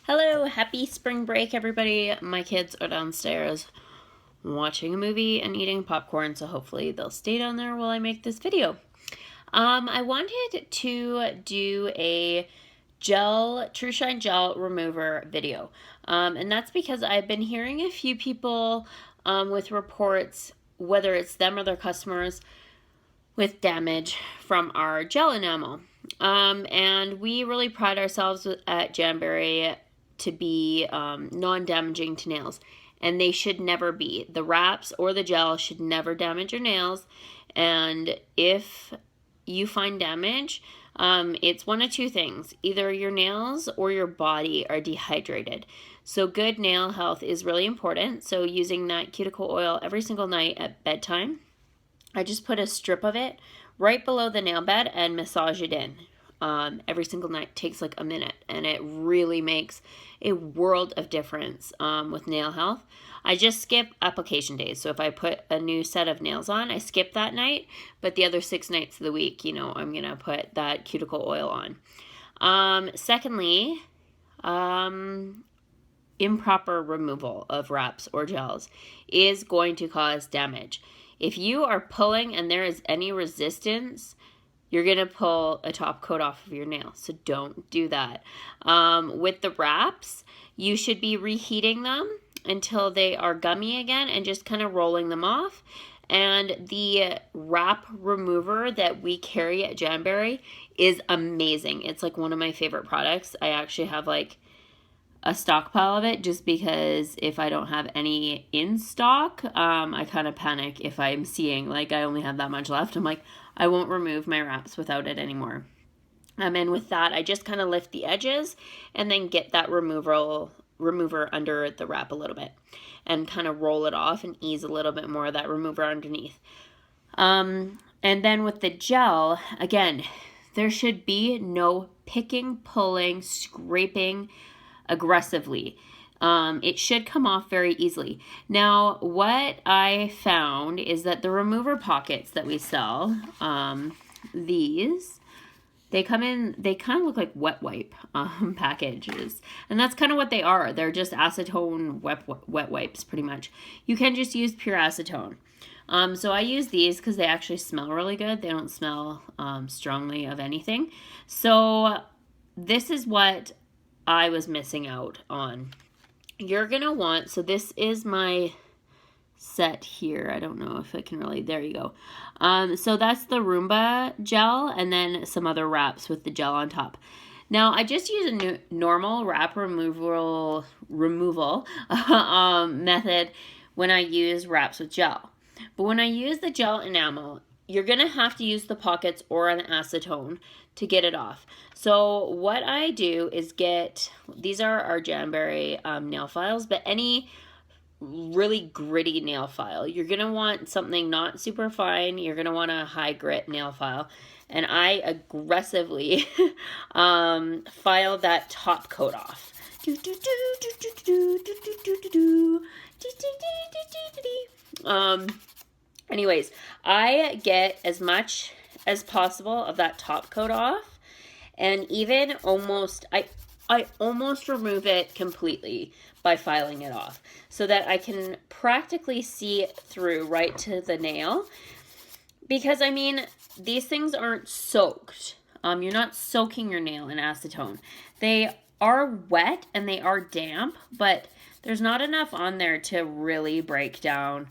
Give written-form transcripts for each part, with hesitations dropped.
Hello, happy spring break, everybody. My kids are downstairs watching a movie and eating popcorn, so hopefully they'll stay down there while I make this video. I wanted to do a TruShine gel remover video, and that's because I've been hearing a few people with reports, whether it's them or their customers, with damage from our gel enamel. And we really pride ourselves at Jamberry to be non-damaging to nails, and they should never be. The wraps or the gel should never damage your nails, and if you find damage, it's one of two things. Either your nails or your body are dehydrated. So good nail health is really important. So using that cuticle oil every single night at bedtime, I just put a strip of it right below the nail bed and massage it in. Every single night. It takes like a minute, and it really makes a world of difference with nail health. I just skip application days. So if I put a new set of nails on, I skip that night, but the other 6 nights of the week, I'm going to put that cuticle oil on. Secondly, improper removal of wraps or gels is going to cause damage. If you are pulling and there is any resistance, you're going to pull a top coat off of your nail. So don't do that. With the wraps, you should be reheating them until they are gummy again and just kind of rolling them off. And the wrap remover that we carry at Jamberry is amazing. It's like one of my favorite products. I actually have like a stockpile of it just because if I don't have any in stock, I kind of panic if I'm seeing like I only have that much left. I'm like, I won't remove my wraps without it anymore. And with that, I just kind of lift the edges and then get that remover under the wrap a little bit and kind of roll it off and ease a little bit more of that remover underneath. And then with the gel, again, there should be no picking, pulling, scraping aggressively. It should come off very easily. Now, what I found is that the remover pockets that we sell, they kind of look like wet wipe packages. And that's kind of what they are. They're just acetone wet wipes, pretty much. You can just use pure acetone. So I use these because they actually smell really good. They don't smell strongly of anything. So this is what I was missing out on. You're going to want, so this is my set here. I don't know if I can really, there you go. So that's the Roomba gel and then some other wraps with the gel on top. Now I just use a normal wrap removal method when I use wraps with gel. But when I use the gel enamel, you're going to have to use the pockets or an acetone to get it off. So what I do is these are our Jamberry nail files, but any really gritty nail file, you're going to want something not super fine. You're going to want a high grit nail file. And I aggressively file that top coat off. Anyways, I get as much as possible of that top coat off, and even I almost remove it completely by filing it off so that I can practically see it through right to the nail. Because I mean, these things aren't soaked. You're not soaking your nail in acetone. They are wet and they are damp, but there's not enough on there to really break down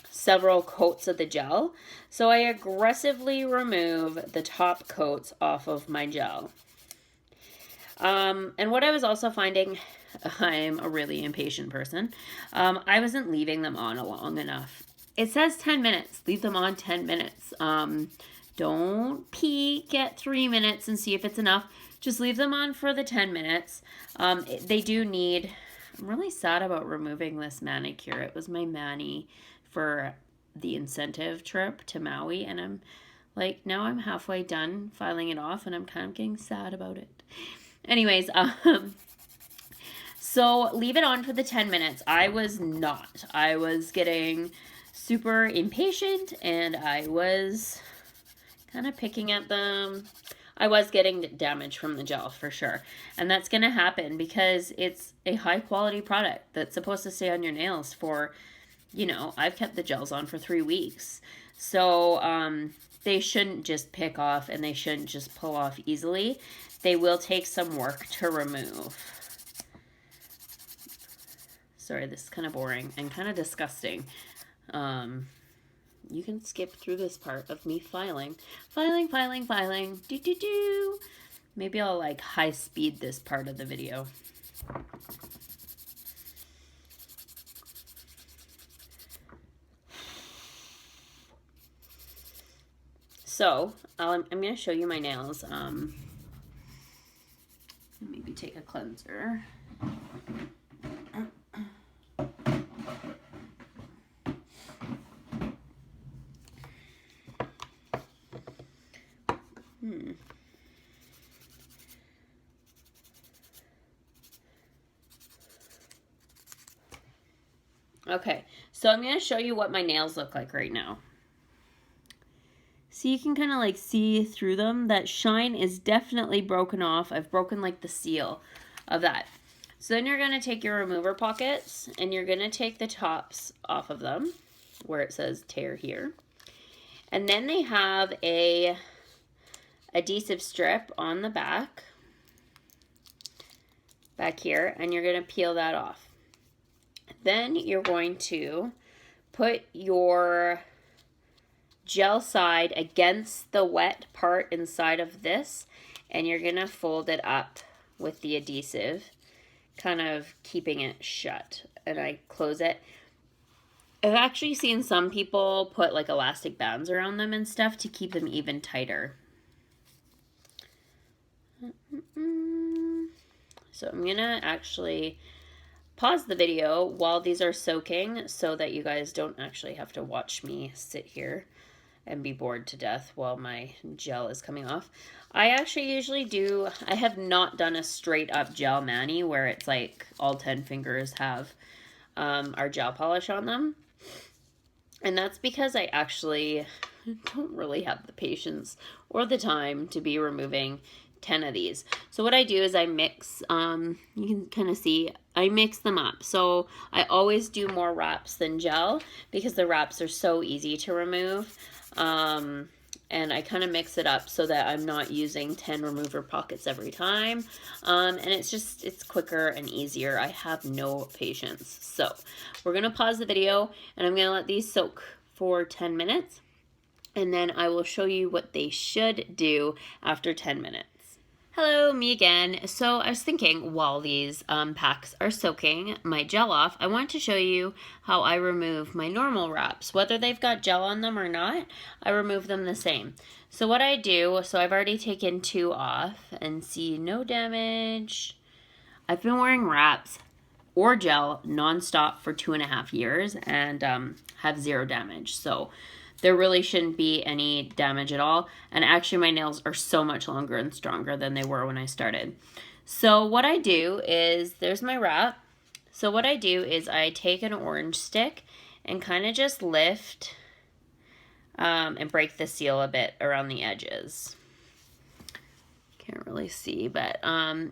several coats of the gel. So I aggressively remove the top coats off of my gel. And what I was also finding, I'm a really impatient person, I wasn't leaving them on long enough. It says 10 minutes. Leave them on 10 minutes. Don't peek at 3 minutes and see if it's enough. Just leave them on for the 10 minutes. They do need, I'm really sad about removing this manicure. It was my mani for the incentive trip to Maui, and I'm like, now I'm halfway done filing it off and I'm kind of getting sad about it. Anyways, so leave it on for the 10 minutes. I was not. I was getting super impatient and I was kind of picking at them. I was getting damage from the gel for sure. And that's going to happen because it's a high quality product that's supposed to stay on your nails for, you know, I've kept the gels on for 3 weeks. So they shouldn't just pick off and they shouldn't just pull off easily. They will take some work to remove. Sorry, this is kind of boring and kind of disgusting. You can skip through this part of me filing. Filing. Do. Maybe I'll like high speed this part of the video. So, I'm going to show you my nails. Maybe take a cleanser. Okay, so I'm going to show you what my nails look like right now. So you can kind of like see through them. That shine is definitely broken off. I've broken like the seal of that. So then you're going to take your remover pockets and you're going to take the tops off of them where it says tear here. And then they have a adhesive strip on the back here, and you're going to peel that off. Then you're going to put your gel side against the wet part inside of this, and you're going to fold it up with the adhesive, kind of keeping it shut. And I close it. I've actually seen some people put like elastic bands around them and stuff to keep them even tighter. So I'm going to actually pause the video while these are soaking so that you guys don't actually have to watch me sit here and be bored to death while my gel is coming off. I actually usually do, I have not done a straight up gel mani where it's like all 10 fingers have our gel polish on them. And that's because I actually don't really have the patience or the time to be removing 10 of these. So what I do is I mix, you can kind of see, I mix them up. So I always do more wraps than gel because the wraps are so easy to remove. And I kind of mix it up so that I'm not using 10 remover pockets every time. And it's quicker and easier. I have no patience. So we're going to pause the video and I'm going to let these soak for 10 minutes. And then I will show you what they should do after 10 minutes. Hello, me again. So I was thinking while these packs are soaking my gel off, I want to show you how I remove my normal wraps. Whether they've got gel on them or not, I remove them the same. So what I do, so I've already taken 2 off and see no damage. I've been wearing wraps or gel nonstop for 2.5 years and have 0 damage. So there really shouldn't be any damage at all. And actually my nails are so much longer and stronger than they were when I started. So what I do is, there's my wrap. So what I do is I take an orange stick and kind of just lift and break the seal a bit around the edges. Can't really see, but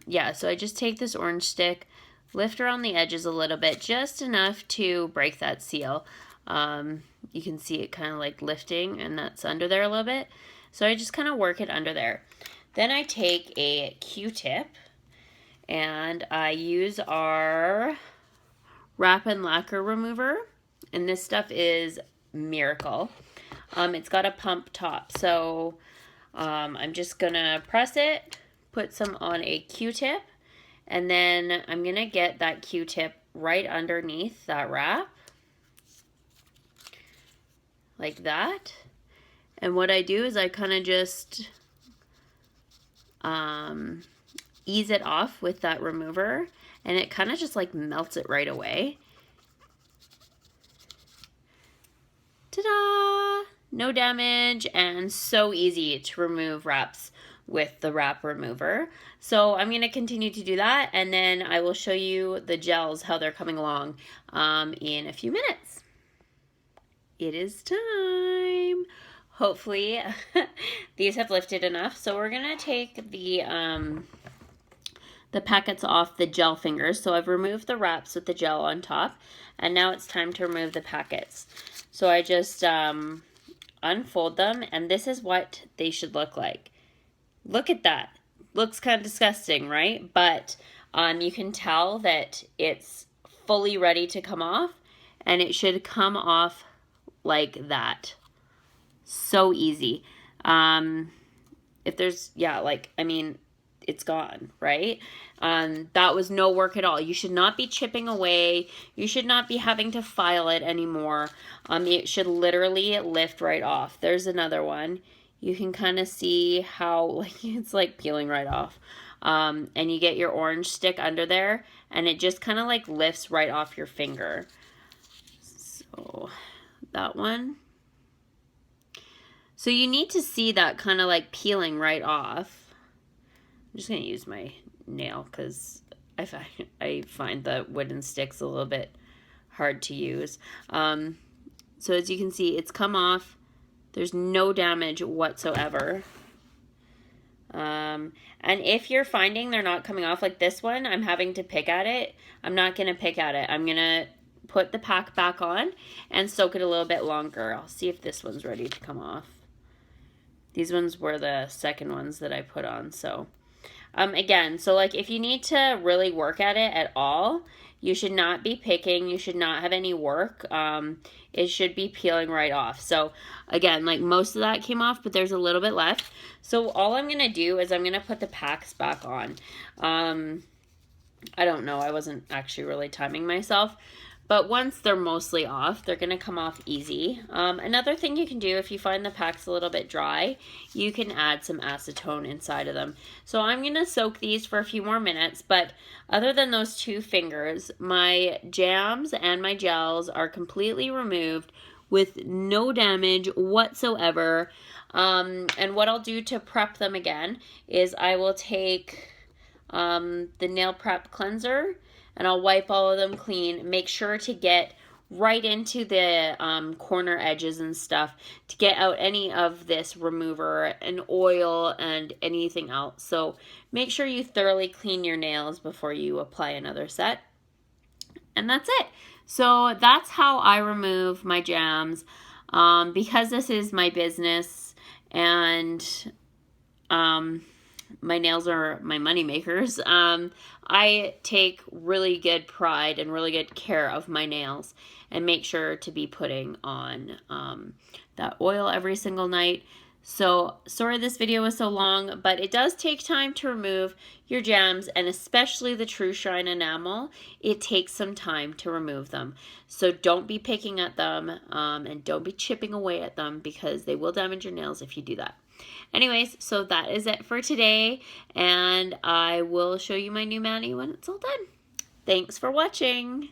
yeah, so I just take this orange stick, lift around the edges a little bit, just enough to break that seal. You can see it kind of like lifting and that's under there a little bit. So I just kind of work it under there. Then I take a Q-tip and I use our wrap and lacquer remover. And this stuff is Miracle. It's got a pump top. So I'm just gonna press it, put some on a Q-tip, and then I'm gonna get that Q-tip right underneath that wrap. Like that. And what I do is I kind of just ease it off with that remover, and it kind of just like melts it right away. Ta-da! No damage and so easy to remove wraps with the wrap remover. So I'm going to continue to do that, and then I will show you the gels, how they're coming along in a few minutes. It is time. hopefully these have lifted enough. So we're gonna take the packets off the gel fingers. So I've removed the wraps with the gel on top, and now it's time to remove the packets. So I just unfold them, and this is what they should look like. Look at that. Looks kind of disgusting, right? But you can tell that it's fully ready to come off, and it should come off like that. So easy. If there's, yeah, like, I mean, it's gone, right? That was no work at all. You should not be chipping away. You should not be having to file it anymore. It should literally lift right off. There's another one. You can kind of see how it's like peeling right off. And you get your orange stick under there, and it just kind of like lifts right off your finger. So that one. So you need to see that kind of like peeling right off. I'm just going to use my nail because I find the wooden sticks a little bit hard to use. So as you can see, it's come off. There's no damage whatsoever. And if you're finding they're not coming off, like this one, I'm having to pick at it. I'm not going to pick at it. I'm going to put the pack back on and soak it a little bit longer. I'll see if this one's ready to come off. These ones were the second ones that I put on. So again, so like if you need to really work at it at all, you should not be picking. You should not have any work. It should be peeling right off. So again, like most of that came off, but there's a little bit left. So all I'm going to do is I'm going to put the packs back on. I don't know. I wasn't actually really timing myself. But once they're mostly off, they're going to come off easy. Another thing you can do if you find the packs a little bit dry, you can add some acetone inside of them. So I'm going to soak these for a few more minutes, but other than those two fingers, my jams and my gels are completely removed with no damage whatsoever. And what I'll do to prep them again is I will take the nail prep cleanser, and I'll wipe all of them clean. Make sure to get right into the corner edges and stuff to get out any of this remover and oil and anything else. So make sure you thoroughly clean your nails before you apply another set. And that's it. So that's how I remove my jams. Because this is my business and my nails are my money makers, I take really good pride and really good care of my nails and make sure to be putting on that oil every single night. So sorry this video was so long, but it does take time to remove your jams, and especially the TruShine enamel. It takes some time to remove them. So don't be picking at them and don't be chipping away at them because they will damage your nails if you do that. Anyways, so that is it for today, and I will show you my new mani when it's all done. Thanks for watching.